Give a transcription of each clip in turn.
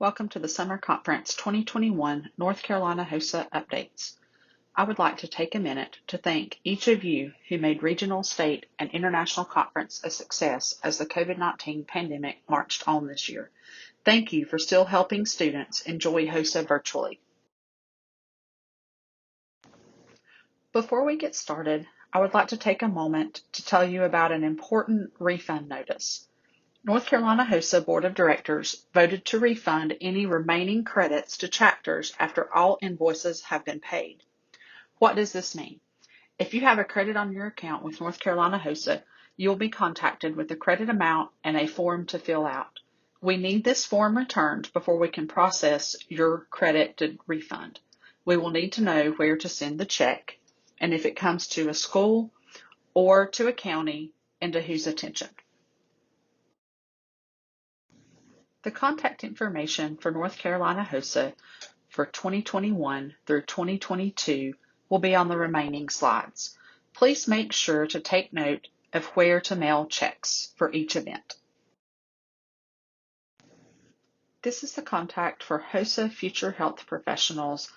Welcome to the Summer Conference 2021 North Carolina HOSA updates. I would like to take a minute to thank each of you who made regional, state, and international conference a success as the COVID-19 pandemic marched on this year. Thank you for still helping students enjoy HOSA virtually. Before we get started, I would like to take a moment to tell you about an important refund notice. North Carolina HOSA Board of Directors voted to refund any remaining credits to chapters after all invoices have been paid. What does this mean? If you have a credit on your account with North Carolina HOSA, you'll be contacted with the credit amount and a form to fill out. We need this form returned before we can process your credited refund. We will need to know where to send the check and if it comes to a school or to a county and to whose attention. The contact information for North Carolina HOSA for 2021 through 2022 will be on the remaining slides. Please make sure to take note of where to mail checks for each event. This is the contact for HOSA Future Health Professionals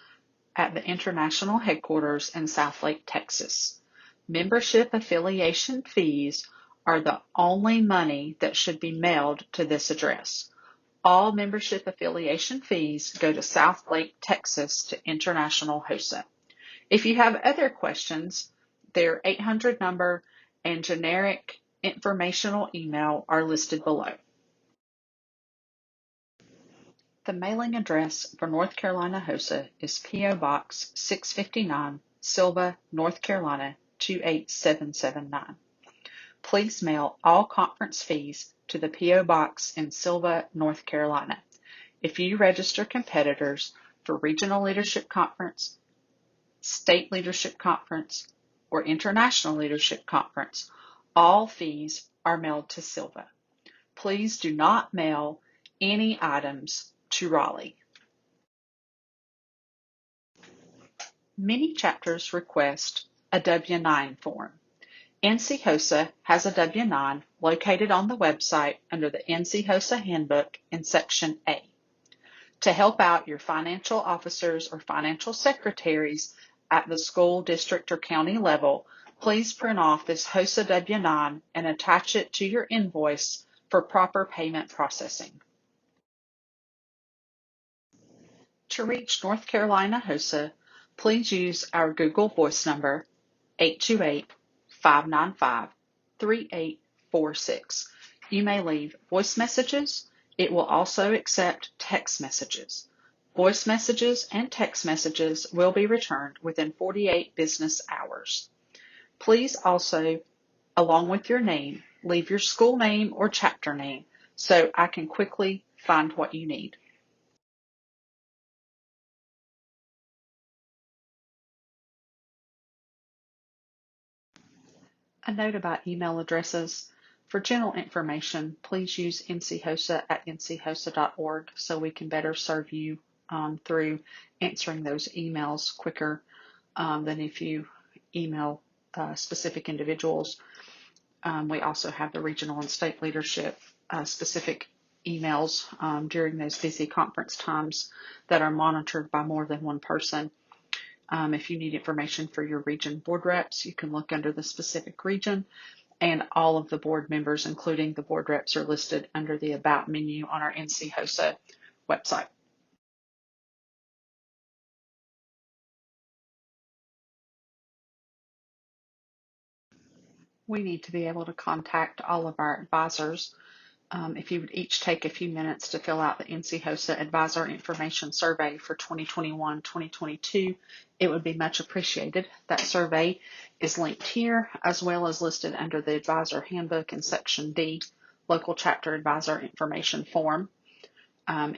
at the International Headquarters in Southlake, Texas. Membership affiliation fees are the only money that should be mailed to this address. All membership affiliation fees go to Southlake, Texas to International HOSA. If you have other questions, their 800 number and generic informational email are listed below. The mailing address for North Carolina HOSA is P.O. Box 659, Sylva, North Carolina 28779. Please mail all conference fees to the P.O. Box in Sylva, North Carolina. If you register competitors for Regional Leadership Conference, State Leadership Conference, or International Leadership Conference, all fees are mailed to Sylva. Please do not mail any items to Raleigh. Many chapters request a W-9 form. NC HOSA has a W-9 located on the website under the NC HOSA Handbook in Section A. To help out your financial officers or financial secretaries at the school, district, or county level, please print off this HOSA W-9 and attach it to your invoice for proper payment processing. To reach North Carolina HOSA, please use our Google Voice number 828-595-3846. You may leave voice messages. It will also accept text messages. Voice messages and text messages will be returned within 48 business hours. Please also, along with your name, leave your school name or chapter name so I can quickly find what you need. A note about email addresses. For general information, please use nchosa@nchosa.org so we can better serve you through answering those emails quicker than if you email specific individuals. We also have the regional and state leadership specific emails during those busy conference times that are monitored by more than one person. If you need information for your region board reps, you can look under the specific region, and all of the board members, including the board reps, are listed under the About menu on our NC HOSA website. We need to be able to contact all of our advisors. If you would each take a few minutes to fill out the NC HOSA Advisor Information Survey for 2021-2022, it would be much appreciated. That survey is linked here, as well as listed under the Advisor Handbook in Section D, Local Chapter Advisor Information Form.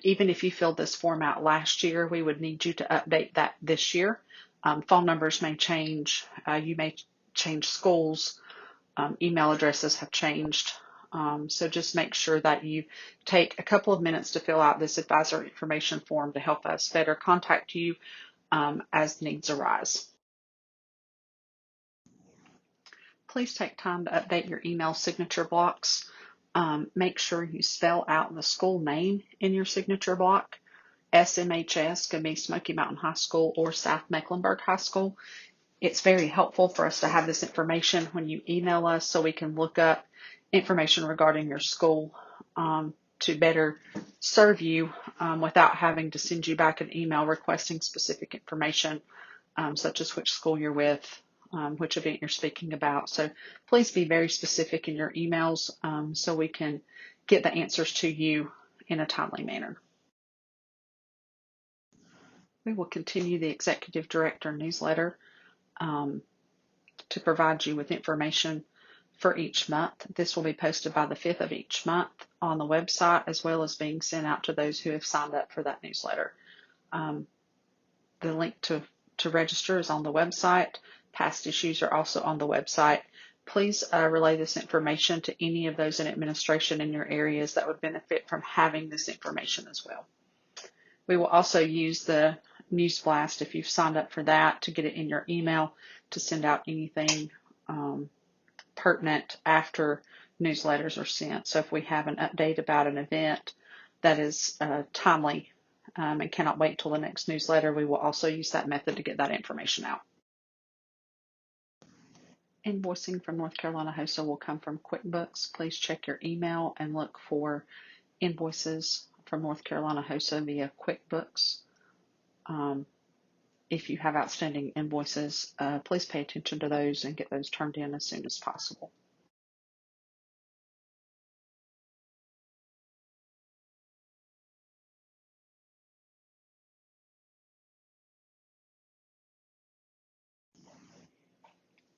Even if you filled this form out last year, we would need you to update that this year. Phone numbers may change. You may change schools. Email addresses have changed. So just make sure that you take a couple of minutes to fill out this advisor information form to help us better contact you as needs arise. Please take time to update your email signature blocks. Make sure you spell out the school name in your signature block. SMHS could be Smoky Mountain High School or South Mecklenburg High School. It's very helpful for us to have this information when you email us so we can look up information regarding your school to better serve you without having to send you back an email requesting specific information, such as which school you're with, which event you're speaking about. So please be very specific in your emails so we can get the answers to you in a timely manner. We will continue the Executive Director newsletter to provide you with information for each month. This will be posted by the 5th of each month on the website, as well as being sent out to those who have signed up for that newsletter. The link to register is on the website. Past issues are also on the website. Please relay this information to any of those in administration in your areas that would benefit from having this information as well. We will also use the News Blast, if you've signed up for that, to get it in your email to send out anything pertinent after newsletters are sent. So if we have an update about an event that is timely and cannot wait till the next newsletter, we will also use that method to get that information out. Invoicing from North Carolina HOSA will come from QuickBooks. Please check your email and look for invoices from North Carolina HOSA via QuickBooks. If you have outstanding invoices, please pay attention to those and get those turned in as soon as possible.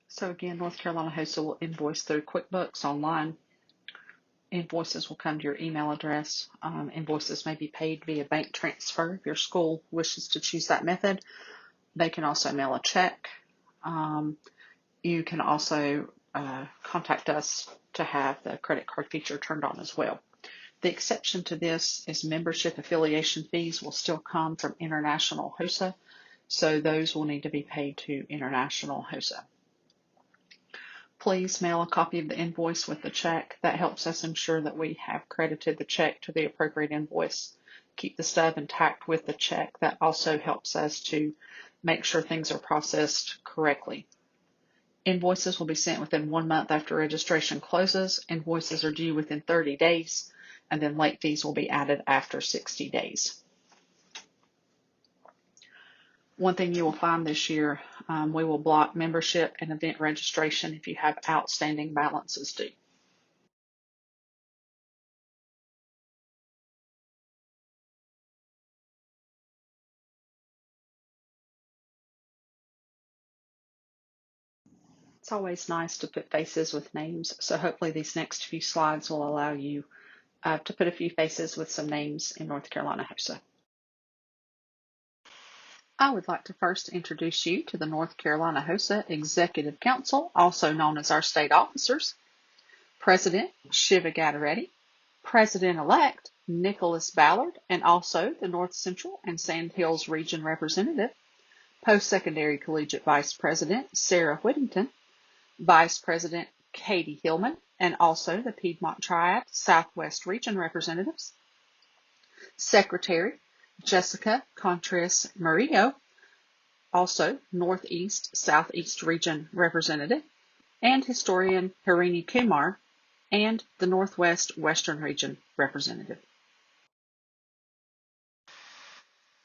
So again, North Carolina HOSA will invoice through QuickBooks online. Invoices will come to your email address. Invoices may be paid via bank transfer if your school wishes to choose that method. They can also mail a check. You can also contact us to have the credit card feature turned on as well. The exception to this is membership affiliation fees will still come from International HOSA, so those will need to be paid to International HOSA. Please mail a copy of the invoice with the check. That helps us ensure that we have credited the check to the appropriate invoice. Keep the stub intact with the check. That also helps us to make sure things are processed correctly. Invoices will be sent within 1 month after registration closes. Invoices are due within 30 days, and then late fees will be added after 60 days. One thing you will find this year, we will block membership and event registration if you have outstanding balances due. It's always nice to put faces with names, so hopefully these next few slides will allow you to put a few faces with some names in North Carolina HOSA. I would like to first introduce you to the North Carolina HOSA Executive Council, also known as our state officers. President Shiva Gattareddy, President-elect Nicholas Ballard, and also the North Central and Sand Hills Region Representative. Post-Secondary Collegiate Vice President Sarah Whittington, Vice President Katie Hillman, and also the Piedmont Triad Southwest Region Representatives. Secretary Jessica Contreras Murillo, also Northeast Southeast Region Representative, and Historian Harini Kumar, and the Northwest Western Region Representative.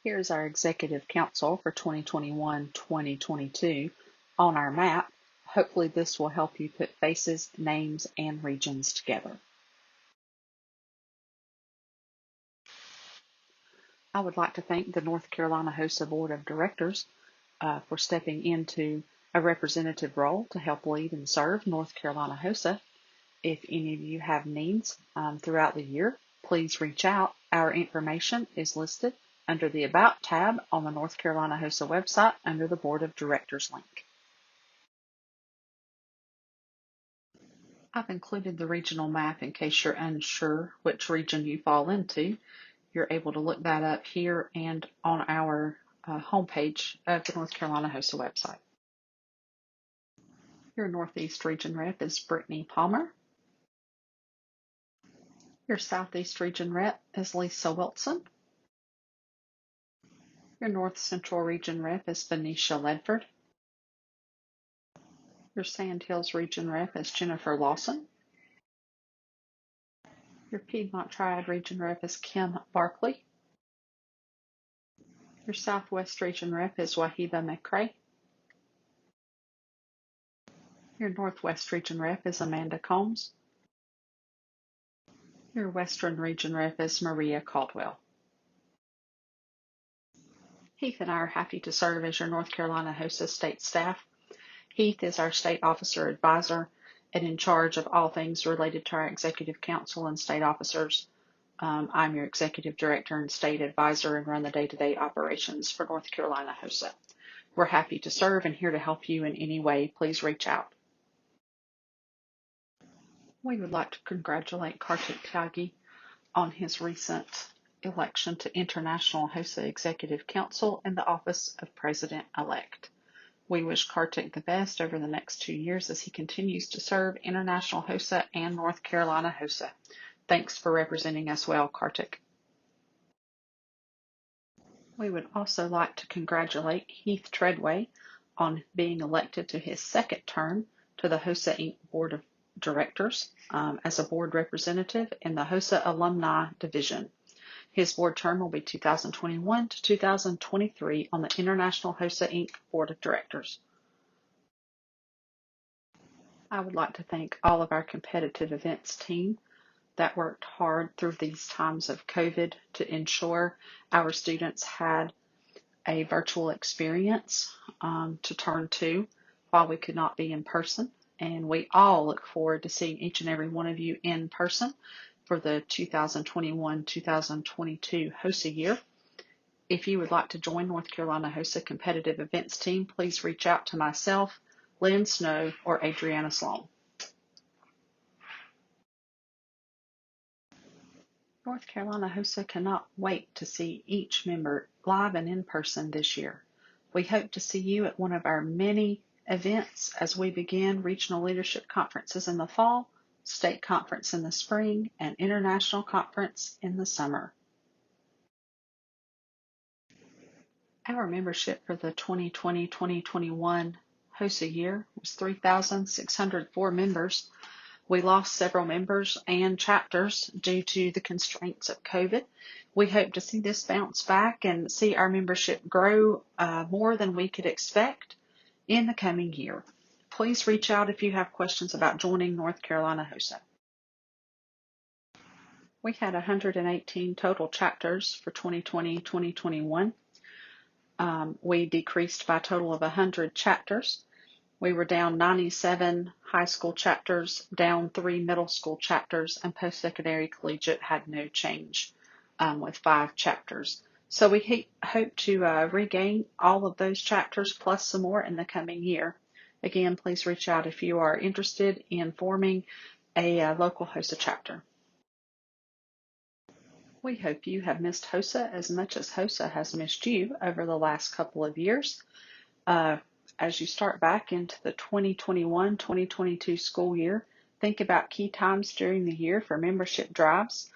Here's our Executive Council for 2021-2022 on our map. Hopefully this will help you put faces, names, and regions together. I would like to thank the North Carolina HOSA Board of Directors for stepping into a representative role to help lead and serve North Carolina HOSA. If any of you have needs throughout the year, please reach out. Our information is listed under the About tab on the North Carolina HOSA website under the Board of Directors link. I've included the regional map in case you're unsure which region you fall into. You're able to look that up here and on our homepage of the North Carolina HOSA website. Your Northeast Region Rep is Brittany Palmer. Your Southeast Region Rep is Lisa Wilson. Your North Central Region Rep is Venetia Ledford. Your Sand Hills Region Rep is Jennifer Lawson. Your Piedmont Triad Region Rep is Kim Barkley. Your Southwest Region Rep is Wahiba McRae. Your Northwest Region Rep is Amanda Combs. Your Western Region Rep is Maria Caldwell. Heath and I are happy to serve as your North Carolina HOSA state staff. Heath is our state officer advisor and in charge of all things related to our executive council and state officers. I'm your executive director and state advisor and run the day-to-day operations for North Carolina HOSA. We're happy to serve and here to help you in any way. Please reach out. We would like to congratulate Kartik Tyagi on his recent election to International HOSA Executive Council and the office of President-elect. We wish Kartik the best over the next 2 years as he continues to serve International HOSA and North Carolina HOSA. Thanks for representing us well, Kartik. We would also like to congratulate Heath Treadway on being elected to his second term to the HOSA Inc. Board of Directors as a board representative in the HOSA Alumni Division. His board term will be 2021 to 2023 on the International HOSA Inc. Board of Directors. I would like to thank all of our competitive events team that worked hard through these times of COVID to ensure our students had a virtual experience to turn to while we could not be in person. And we all look forward to seeing each and every one of you in person for the 2021-2022 HOSA year. If you would like to join North Carolina HOSA competitive events team, please reach out to myself, Lynn Snow, or Adriana Sloan. North Carolina HOSA cannot wait to see each member live and in person this year. We hope to see you at one of our many events as we begin regional leadership conferences in the fall, state conference in the spring, and international conference in the summer. Our membership for the 2020-2021 HOSA year was 3,604 members. We lost several members and chapters due to the constraints of COVID. We hope to see this bounce back and see our membership grow more than we could expect in the coming year. Please reach out if you have questions about joining North Carolina HOSA. We had 118 total chapters for 2020-2021. We decreased by a total of 100 chapters. We were down 97 high school chapters, down 3 middle school chapters, and post-secondary collegiate had no change with 5 chapters. So we hope to regain all of those chapters plus some more in the coming year. Again, please reach out if you are interested in forming a local HOSA chapter. We hope you have missed HOSA as much as HOSA has missed you over the last couple of years. As you start back into the 2021-2022 school year, think about key times during the year for membership drives.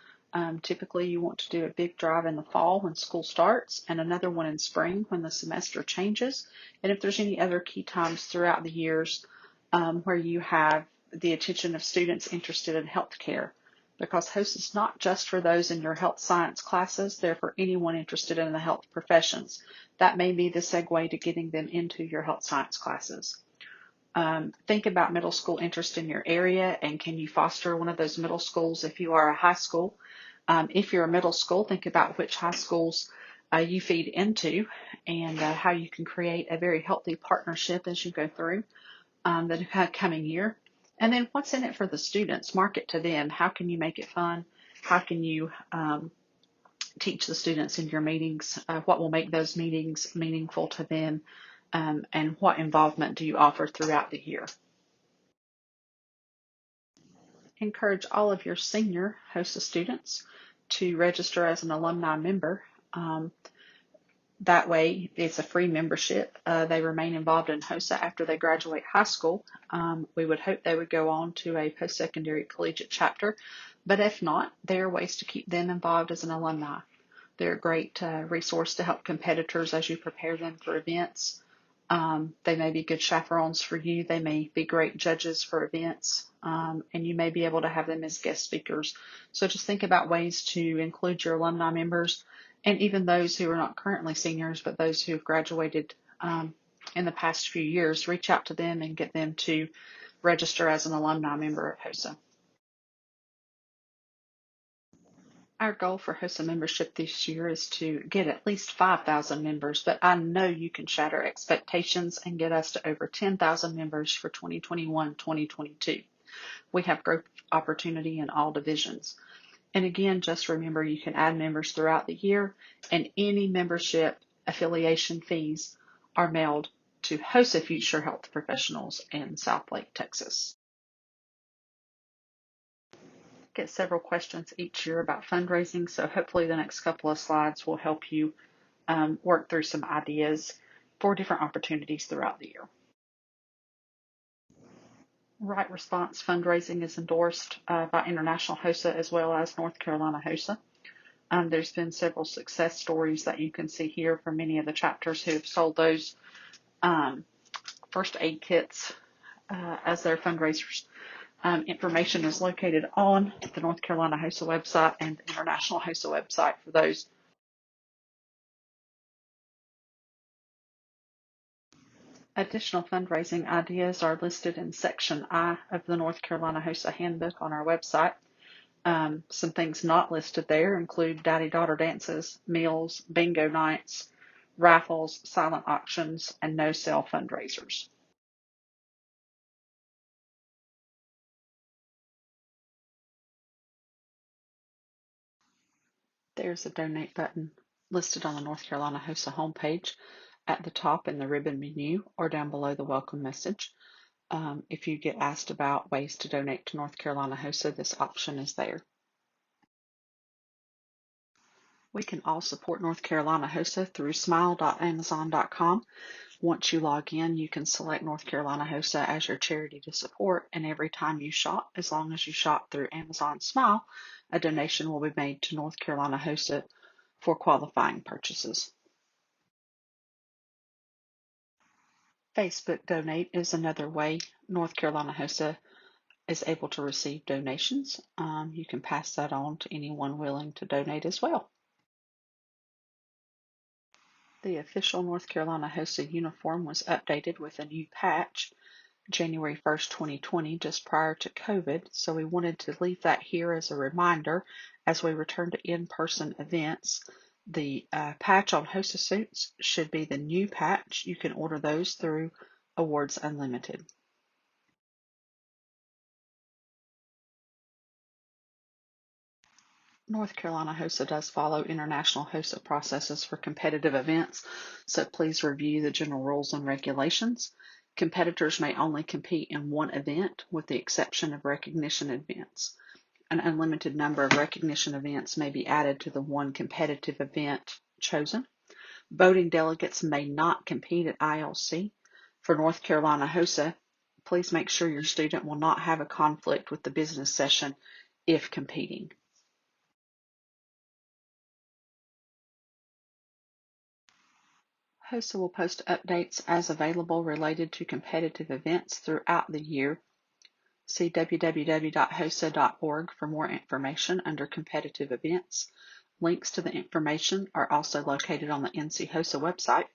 Typically, you want to do a big drive in the fall when school starts and another one in spring when the semester changes. And if there's any other key times throughout the years where you have the attention of students interested in healthcare, because HOSA is not just for those in your health science classes, they're for anyone interested in the health professions. That may be the segue to getting them into your health science classes. Think about middle school interest in your area and can you foster one of those middle schools if you are a high school. If you're a middle school, think about which high schools you feed into and how you can create a very healthy partnership as you go through the coming year. And then what's in it for the students? Market to them. How can you make it fun? How can you teach the students in your meetings? What will make those meetings meaningful to them? And what involvement do you offer throughout the year? Encourage all of your senior HOSA students to register as an alumni member. That way, it's a free membership. They remain involved in HOSA after they graduate high school. We would hope they would go on to a post-secondary collegiate chapter, But if not, there are ways to keep them involved as an alumni. They're a great resource to help competitors as you prepare them for events. They may be good chaperones for you. They may be great judges for events, and you may be able to have them as guest speakers. So just think about ways to include your alumni members and even those who are not currently seniors, but those who have graduated in the past few years. Reach out to them and get them to register as an alumni member at HOSA. Our goal for HOSA membership this year is to get at least 5,000 members, but I know you can shatter expectations and get us to over 10,000 members for 2021-2022. We have growth opportunity in all divisions. And again, just remember you can add members throughout the year, and any membership affiliation fees are mailed to HOSA Future Health Professionals in Southlake, Texas. Get several questions each year about fundraising, so hopefully the next couple of slides will help you work through some ideas for different opportunities throughout the year. Right Response fundraising is endorsed by International HOSA as well as North Carolina HOSA. There's been several success stories that you can see here from many of the chapters who have sold those first aid kits as their fundraisers. Information is located on the North Carolina HOSA website and the International HOSA website for those. Additional fundraising ideas are listed in Section I of the North Carolina HOSA Handbook on our website. Some things not listed there include daddy-daughter dances, meals, bingo nights, raffles, silent auctions, and no-sale fundraisers. There's a donate button listed on the North Carolina HOSA homepage at the top in the ribbon menu or down below the welcome message. If you get asked about ways to donate to North Carolina HOSA, this option is there. We can all support North Carolina HOSA through smile.amazon.com. Once you log in, you can select North Carolina HOSA as your charity to support, and every time you shop, as long as you shop through Amazon Smile, a donation will be made to North Carolina HOSA for qualifying purchases. Facebook Donate is another way North Carolina HOSA is able to receive donations. You can pass that on to anyone willing to donate as well. The official North Carolina HOSA uniform was updated with a new patch January 1st, 2020, just prior to COVID, so we wanted to leave that here as a reminder as we return to in-person events. The patch on HOSA suits should be the new patch. You can order those through Awards Unlimited. North Carolina HOSA does follow international HOSA processes for competitive events, so please review the general rules and regulations. Competitors may only compete in one event with the exception of recognition events. An unlimited number of recognition events may be added to the one competitive event chosen. Voting delegates may not compete at ILC. For North Carolina HOSA, please make sure your student will not have a conflict with the business session if competing. HOSA will post updates as available related to competitive events throughout the year. See www.hosa.org for more information under competitive events. Links to the information are also located on the NC HOSA website.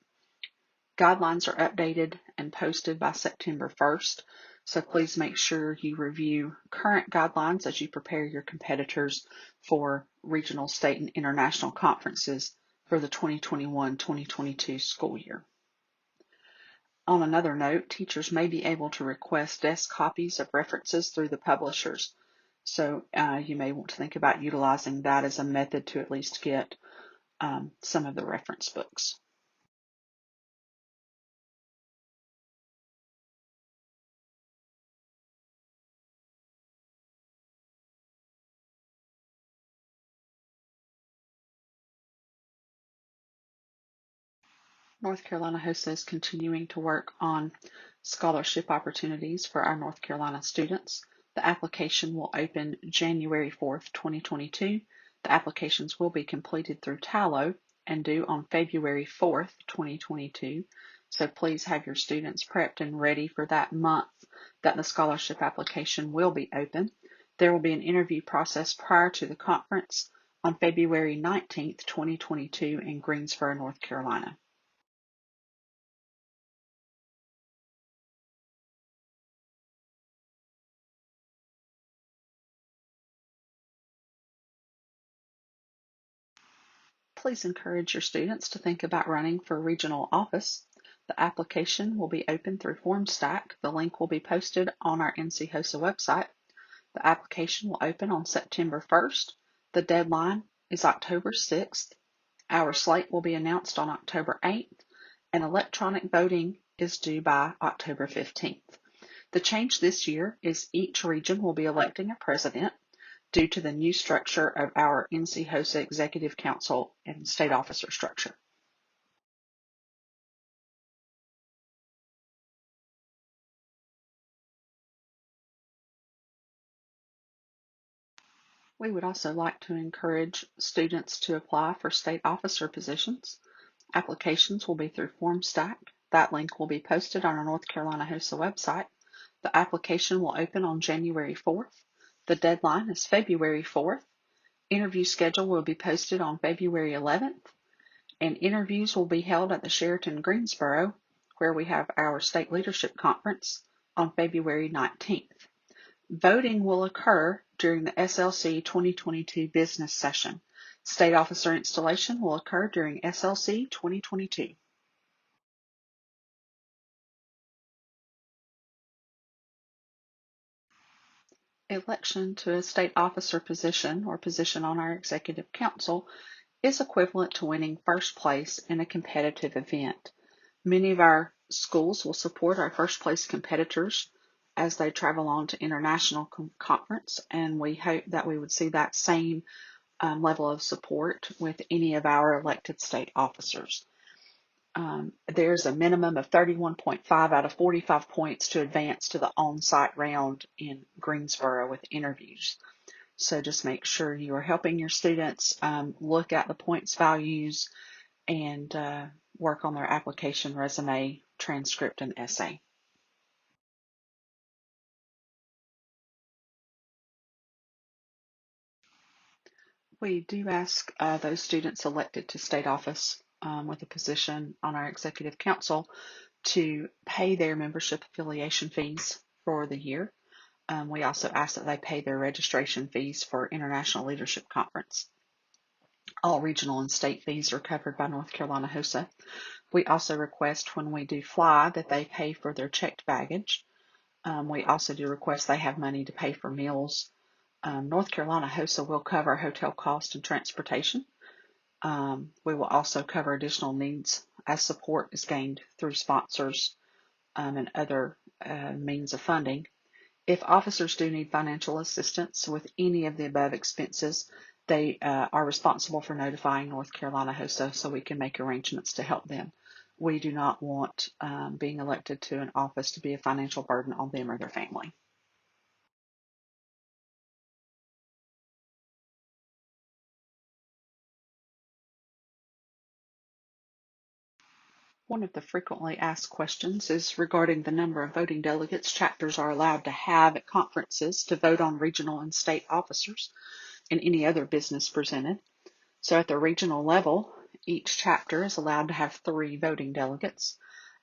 Guidelines are updated and posted by September 1st, so please make sure you review current guidelines as you prepare your competitors for regional, state, and international conferences for the 2021-2022 school year. On another note, teachers may be able to request desk copies of references through the publishers. So you may want to think about utilizing that as a method to at least get some of the reference books. North Carolina HOSA is continuing to work on scholarship opportunities for our North Carolina students. The application will open January 4th, 2022. The applications will be completed through Tallo and due on February 4th, 2022. So please have your students prepped and ready for that month that the scholarship application will be open. There will be an interview process prior to the conference on February 19th, 2022 in Greensboro, North Carolina. Please encourage your students to think about running for regional office. The application will be open through FormStack. The link will be posted on our NC HOSA website. The application will open on September 1st. The deadline is October 6th. Our slate will be announced on October 8th, and electronic voting is due by October 15th. The change this year is each region will be electing a president due to the new structure of our NC HOSA Executive Council and state officer structure. We would also like to encourage students to apply for state officer positions. Applications will be through FormStack. That link will be posted on our North Carolina HOSA website. The application will open on January 4th. The deadline is February 4th. Interview schedule will be posted on February 11th, and interviews will be held at the Sheraton Greensboro, where we have our state leadership conference, on February 19th. Voting will occur during the SLC 2022 business session. State officer installation will occur during SLC 2022. Election to a state officer position or position on our executive council is equivalent to winning first place in a competitive event. Many of our schools will support our first place competitors as they travel on to international conference, and we hope that we would see that same level of support with any of our elected state officers. There's a minimum of 31.5 out of 45 points to advance to the on-site round in Greensboro with interviews. So just make sure you are helping your students look at the points values and work on their application, resume, transcript, and essay. We do ask those students elected to state office with a position on our executive council to pay their membership affiliation fees for the year. We also ask that they pay their registration fees for International Leadership Conference. All regional and state fees are covered by North Carolina HOSA. We also request when we do fly that they pay for their checked baggage. We also do request they have money to pay for meals. North Carolina HOSA will cover hotel cost and transportation. We will also cover additional needs as support is gained through sponsors and other means of funding. If officers do need financial assistance with any of the above expenses, they are responsible for notifying North Carolina HOSA so we can make arrangements to help them. We do not want being elected to an office to be a financial burden on them or their family. One of the frequently asked questions is regarding the number of voting delegates chapters are allowed to have at conferences to vote on regional and state officers and any other business presented. So at the regional level, each chapter is allowed to have 3 voting delegates.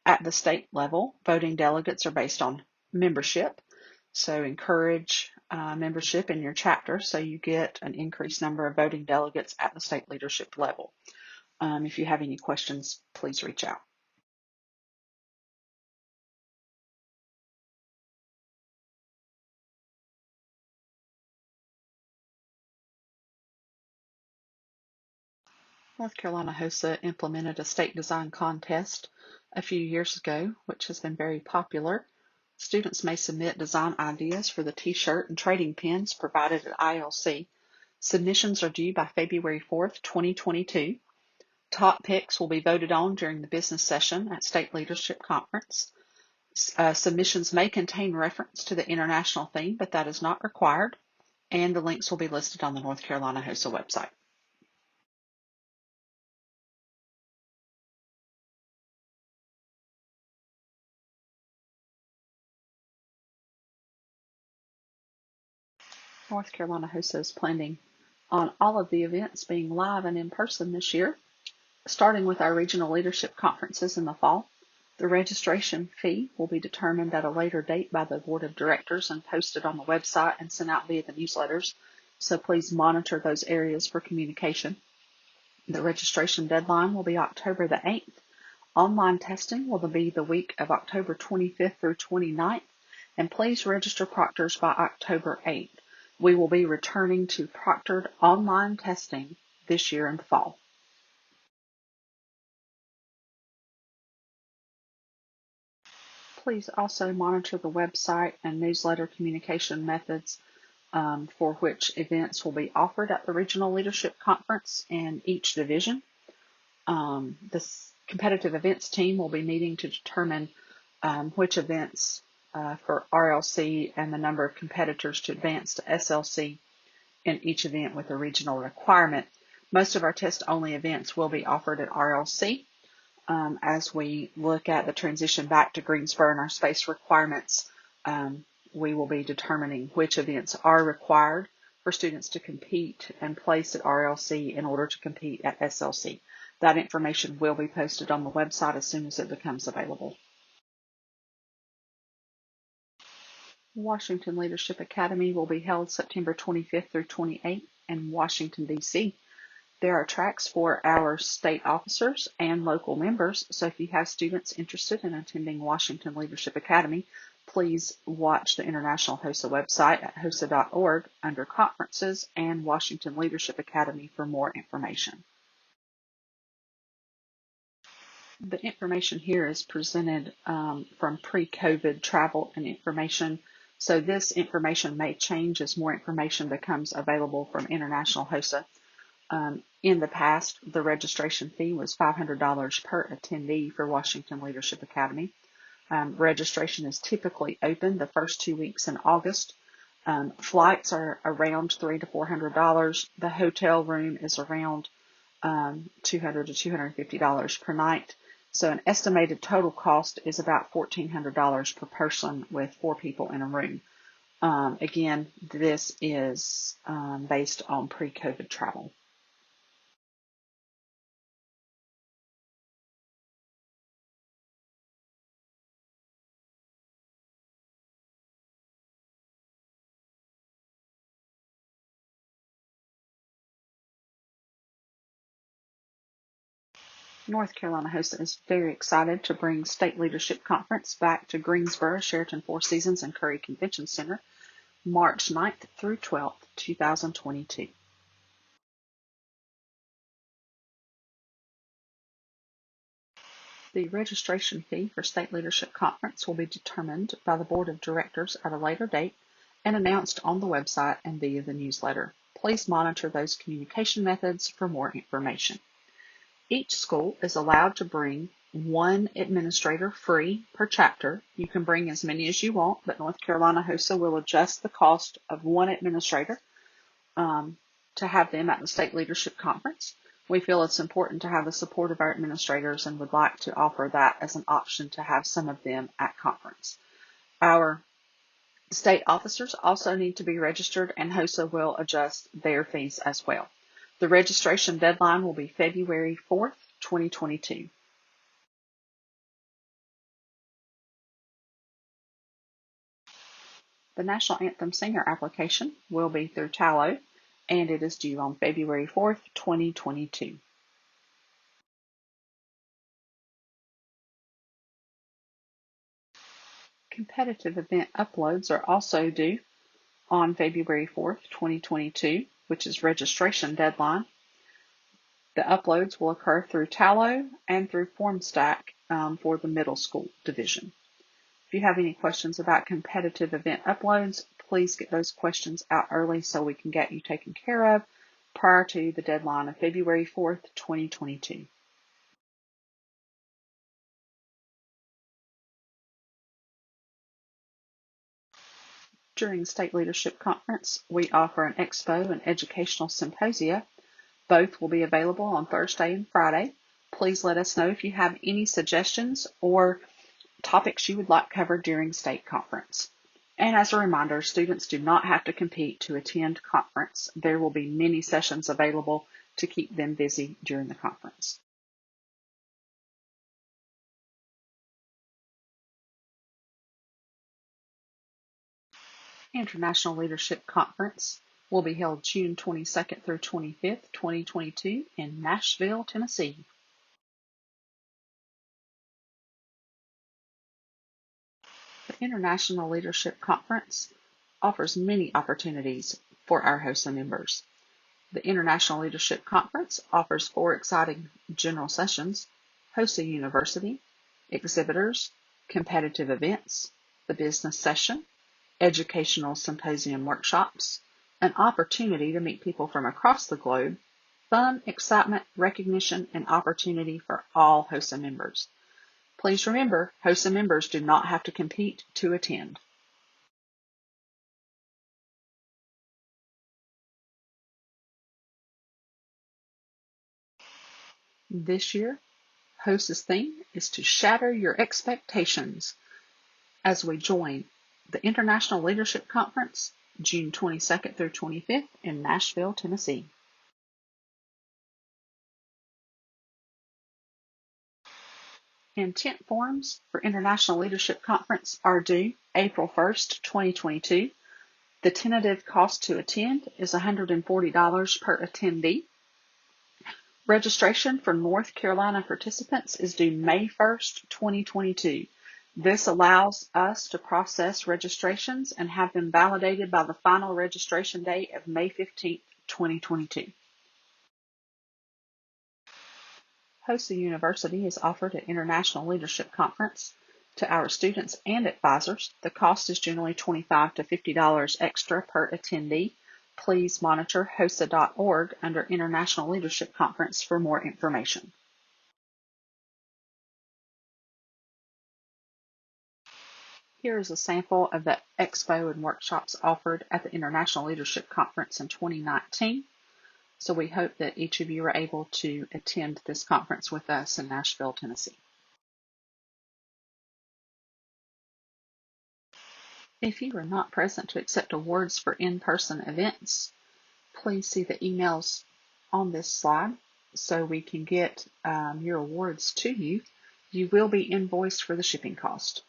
At the state level, voting delegates are based on membership. So encourage membership in your chapter so you get an increased number of voting delegates at the state leadership level. If you have any questions, please reach out. North Carolina HOSA implemented a state design contest a few years ago, which has been very popular. Students may submit design ideas for the t-shirt and trading pins provided at ILC. Submissions are due by February 4th, 2022. Top picks will be voted on during the business session at State Leadership Conference. Submissions may contain reference to the international theme, but that is not required, and the links will be listed on the North Carolina HOSA website. North Carolina HOSA is planning on all of the events being live and in person this year, starting with our regional leadership conferences in the fall. The registration fee will be determined at a later date by the board of directors and posted on the website and sent out via the newsletters, so please monitor those areas for communication. The registration deadline will be October the 8th. Online testing will be the week of October 25th through 29th, and please register proctors by October 8th. We will be returning to proctored online testing this year in the fall. Please also monitor the website and newsletter communication methods for which events will be offered at the Regional Leadership Conference in each division. This competitive events team will be meeting to determine which events for RLC and the number of competitors to advance to SLC in each event with a regional requirement. Most of our test-only events will be offered at RLC. As we look at the transition back to Greensboro and our space requirements, we will be determining which events are required for students to compete and place at RLC in order to compete at SLC. That information will be posted on the website as soon as it becomes available. Washington Leadership Academy will be held September 25th through 28th in Washington, D.C. There are tracks for our state officers and local members, so if you have students interested in attending Washington Leadership Academy, please watch the International HOSA website at hosa.org under Conferences and Washington Leadership Academy for more information. The information here is presented from pre-COVID travel and information. So this information may change as more information becomes available from International HOSA. In the past, the registration fee was $500 per attendee for Washington Leadership Academy. Registration is typically open the first 2 weeks in August. Flights are around $300 to $400. The hotel room is around $200 to $250 per night. So an estimated total cost is about $1,400 per person with 4 people in a room. Again, this is based on pre-COVID travel. North Carolina HOSA is very excited to bring State Leadership Conference back to Greensboro, Sheraton Four Seasons, and Curry Convention Center, March 9th through 12th, 2022. The registration fee for State Leadership Conference will be determined by the Board of Directors at a later date and announced on the website and via the newsletter. Please monitor those communication methods for more information. Each school is allowed to bring one administrator free per chapter. You can bring as many as you want, but North Carolina HOSA will adjust the cost of one administrator to have them at the State Leadership Conference. We feel it's important to have the support of our administrators and would like to offer that as an option to have some of them at conference. Our state officers also need to be registered, and HOSA will adjust their fees as well. The registration deadline will be February 4th, 2022. The National Anthem Singer application will be through Tallow, and it is due on February 4th, 2022. Competitive event uploads are also due on February 4th, 2022, which is registration deadline. The uploads will occur through Tallow and through FormStack for the middle school division. If you have any questions about competitive event uploads, please get those questions out early so we can get you taken care of prior to the deadline of February 4th, 2022. During State Leadership Conference, we offer an expo and educational symposia. Both will be available on Thursday and Friday. Please let us know if you have any suggestions or topics you would like covered during state conference. And as a reminder, students do not have to compete to attend conference. There will be many sessions available to keep them busy during the conference. International Leadership Conference will be held June 22nd through 25th, 2022 in Nashville, Tennessee. The International Leadership Conference offers many opportunities for our HOSA members. The International Leadership Conference offers 4 exciting general sessions: HOSA University, exhibitors, competitive events, the business session, educational symposium workshops, an opportunity to meet people from across the globe, fun, excitement, recognition, and opportunity for all HOSA members. Please remember, HOSA members do not have to compete to attend. This year, HOSA's theme is to shatter your expectations as we join the International Leadership Conference, June 22nd through 25th in Nashville, Tennessee. Intent forms for International Leadership Conference are due April 1st, 2022. The tentative cost to attend is $140 per attendee. Registration for North Carolina participants is due May 1st, 2022. This allows us to process registrations and have them validated by the final registration date of May 15th, 2022. HOSA University is offered an International Leadership Conference to our students and advisors. The cost is generally $25 to $50 extra per attendee. Please monitor HOSA.org under International Leadership Conference for more information. Here is a sample of the expo and workshops offered at the International Leadership Conference in 2019. So we hope that each of you are able to attend this conference with us in Nashville, Tennessee. If you were not present to accept awards for in-person events, please see the emails on this slide so we can get your awards to you. You will be invoiced for the shipping cost.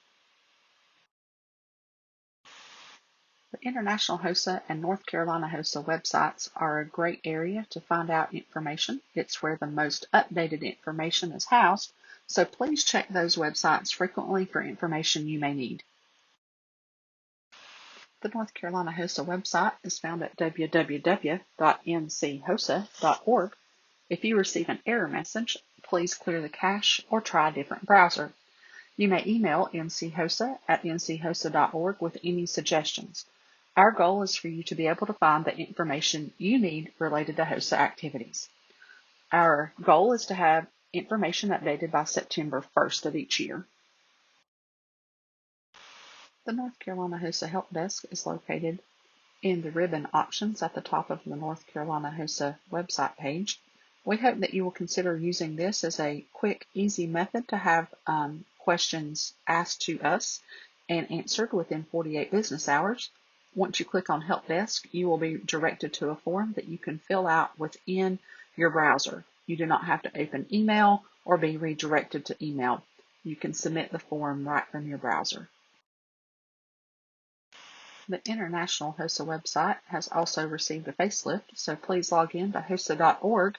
The International HOSA and North Carolina HOSA websites are a great area to find out information. It's where the most updated information is housed, so please check those websites frequently for information you may need. The North Carolina HOSA website is found at www.nchosa.org. If you receive an error message, please clear the cache or try a different browser. You may email nchosa@nchosa.org with any suggestions. Our goal is for you to be able to find the information you need related to HOSA activities. Our goal is to have information updated by September 1st of each year. The North Carolina HOSA Help Desk is located in the ribbon options at the top of the North Carolina HOSA website page. We hope that you will consider using this as a quick, easy method to have questions asked to us and answered within 48 business hours. Once you click on Help Desk, you will be directed to a form that you can fill out within your browser. You do not have to open email or be redirected to email. You can submit the form right from your browser. The International HOSA website has also received a facelift, so please log in to HOSA.org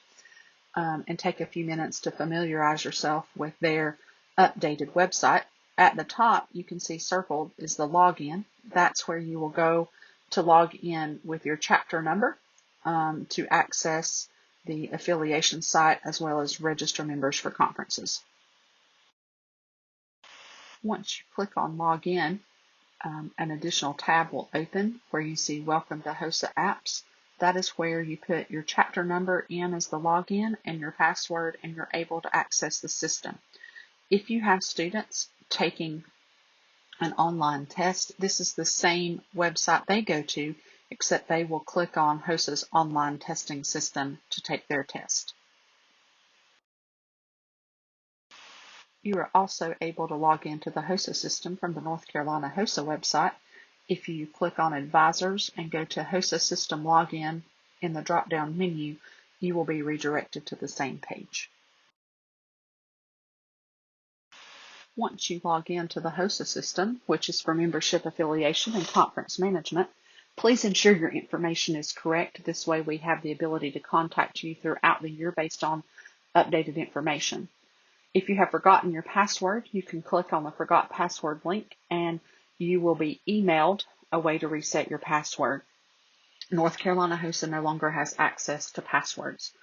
and take a few minutes to familiarize yourself with their updated website. At the top, you can see circled is the login. That's where you will go to log in with your chapter number to access the affiliation site as well as register members for conferences. Once you click on login, an additional tab will open where you see Welcome to HOSA Apps. That is where you put your chapter number in as the login and your password, and you're able to access the system. If you have students taking an online test, this is the same website they go to, except they will click on HOSA's online testing system to take their test. You are also able to log into the HOSA system from the North Carolina HOSA website. If you click on Advisors and go to HOSA System Login in the drop-down menu, you will be redirected to the same page. Once you log into the HOSA system, which is for membership affiliation and conference management, please ensure your information is correct. This way we have the ability to contact you throughout the year based on updated information. If you have forgotten your password, you can click on the Forgot Password link and you will be emailed a way to reset your password. North Carolina HOSA no longer has access to passwords.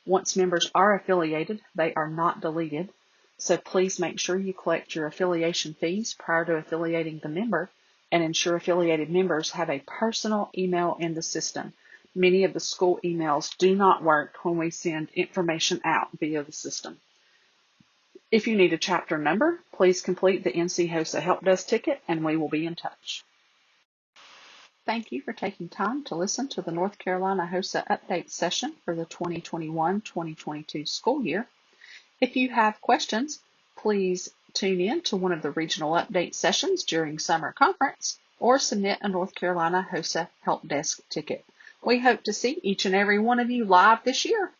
Once members are affiliated, they are not deleted. So please make sure you collect your affiliation fees prior to affiliating the member and ensure affiliated members have a personal email in the system. Many of the school emails do not work when we send information out via the system. If you need a chapter number, please complete the NC HOSA Help Desk ticket and we will be in touch. Thank you for taking time to listen to the North Carolina HOSA update session for the 2021-2022 school year. If you have questions, please tune in to one of the regional update sessions during summer conference or submit a North Carolina HOSA Help Desk ticket. We hope to see each and every one of you live this year.